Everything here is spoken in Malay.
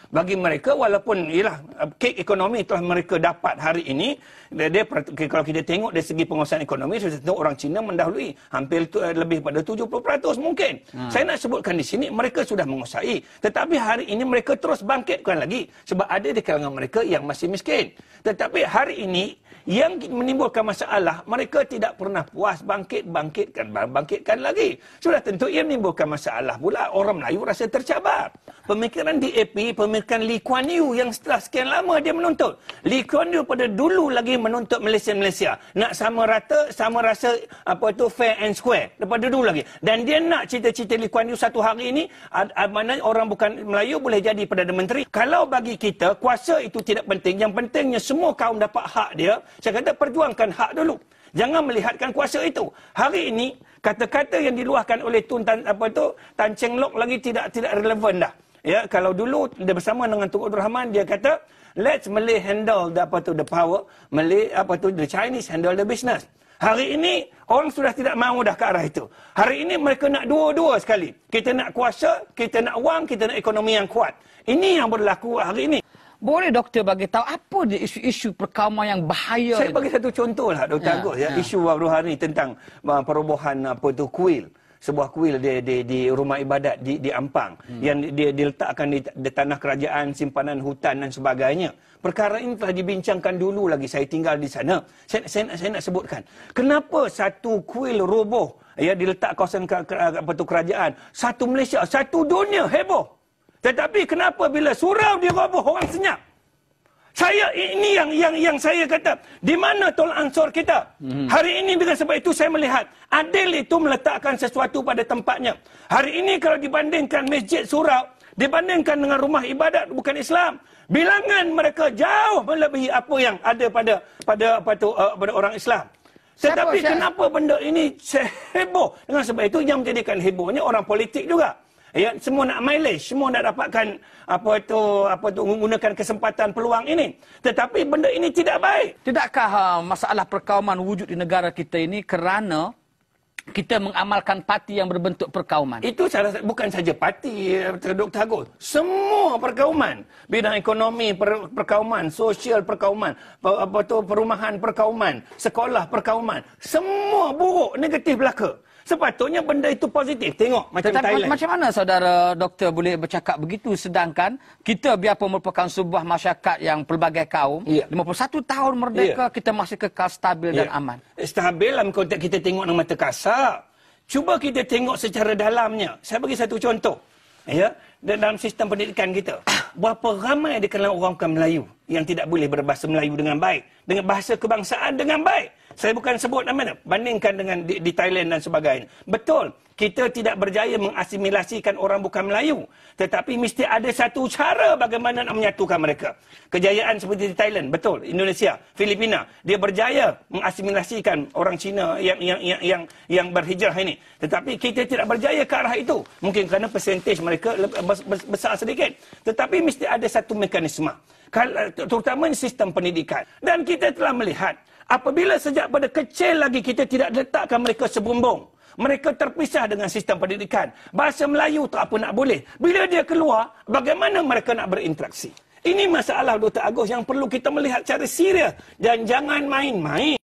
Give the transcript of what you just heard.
Bagi mereka, walaupun ialah kek ekonomi telah mereka dapat hari ini, kalau kita tengok dari segi penguasaan ekonomi, sudah tentu orang Cina mendahului hampir lebih pada 70% mungkin. Saya nak sebutkan di sini, mereka sudah menguasai. Tetapi hari ini mereka terus bangkitkan lagi. Sebab ada di kalangan mereka yang masih miskin. Tetapi hari ini, yang menimbulkan masalah, mereka tidak pernah puas bangkitkan lagi. Sudah tentu ia menimbulkan masalah pula. Orang Melayu rasa tercabar. Pemikiran DAP, pemikiran Lee Kuan Yew yang setelah sekian lama dia menuntut. Lee Kuan Yew pada dulu lagi menuntut Malaysia. Nak sama rata, sama rasa fair and square. Daripada dulu lagi. Dan dia nak cita-cita Lee Kuan Yew satu hari ini, mana orang bukan Melayu boleh jadi Perdana Menteri. Kalau bagi kita, kuasa itu tidak penting. Yang pentingnya semua kaum dapat hak dia. Saya kata perjuangkan hak dulu. Jangan melihatkan kuasa itu. Hari ini kata-kata yang diluahkan oleh Tan Cheng Lock lagi tidak relevan dah. Ya, kalau dulu dia bersama dengan Tun Abdul Rahman, dia kata let's Malay handle the power, the Chinese handle the business. Hari ini orang sudah tidak mahu dah ke arah itu. Hari ini mereka nak dua-dua sekali. Kita nak kuasa, kita nak wang, kita nak ekonomi yang kuat. Ini yang berlaku hari ini. Boleh doktor bagi tahu apa dia isu-isu perkauman yang bahaya? Saya bagi satu contoh lah, Dr. Agus. Isu baru hari tentang perobohan kuil. Sebuah kuil di rumah ibadat di Ampang. Yang dia diletakkan di tanah kerajaan, simpanan hutan dan sebagainya. Perkara ini telah dibincangkan dulu lagi. Saya tinggal di sana. Saya nak sebutkan. Kenapa satu kuil roboh diletak kawasan kerajaan? Satu Malaysia, satu dunia heboh. Tetapi kenapa bila surau diroboh orang senyap? Ini yang saya kata. Di mana tolak ansur kita? Hari ini dengan sebab itu saya melihat adil itu meletakkan sesuatu pada tempatnya. Hari ini kalau dibandingkan masjid surau, dibandingkan dengan rumah ibadat bukan Islam, bilangan mereka jauh melebihi apa yang ada pada orang Islam. Tetapi kenapa benda ini heboh? Dengan sebab itu yang menjadikan hebohnya orang politik juga. Ya, semua nak mileage, semua nak dapatkan menggunakan kesempatan peluang ini. Tetapi benda ini tidak baik. Tidakkah masalah perkauman wujud di negara kita ini kerana kita mengamalkan parti yang berbentuk perkauman? Itu bukan saja parti, Dr. Agus. Semua perkauman. Bidang ekonomi, perkauman, sosial perkauman, perumahan perkauman, sekolah perkauman. Semua buruk, negatif belaka. Sepatutnya benda itu positif. Tengok macam Thailand. Macam mana saudara doktor boleh bercakap begitu sedangkan kita biarpun merupakan sebuah masyarakat yang pelbagai kaum, 51 tahun merdeka, kita masih kekal stabil dan aman. Stabil dalam konteks kita tengok dengan mata kasar. Cuba kita tengok secara dalamnya. Saya bagi satu contoh. Ya, dalam sistem pendidikan kita. Berapa ramai di kalangan orang bukan Melayu yang tidak boleh berbahasa Melayu dengan baik, dengan bahasa kebangsaan dengan baik. Saya bukan sebut nama, bandingkan dengan di Thailand dan sebagainya. Betul, kita tidak berjaya mengasimilasikan orang bukan Melayu. Tetapi mesti ada satu cara bagaimana nak menyatukan mereka. Kejayaan seperti di Thailand, betul. Indonesia, Filipina, dia berjaya mengasimilasikan orang Cina yang berhijrah ini. Tetapi kita tidak berjaya ke arah itu. Mungkin kerana persentage mereka besar sedikit. Tetapi mesti ada satu mekanisme. Terutama sistem pendidikan. Dan kita telah melihat, apabila sejak pada kecil lagi kita tidak letakkan mereka sebumbung, mereka terpisah dengan sistem pendidikan. Bahasa Melayu tak apa nak boleh. Bila dia keluar, bagaimana mereka nak berinteraksi? Ini masalah Dr. Agus yang perlu kita melihat secara serius dan jangan main-main.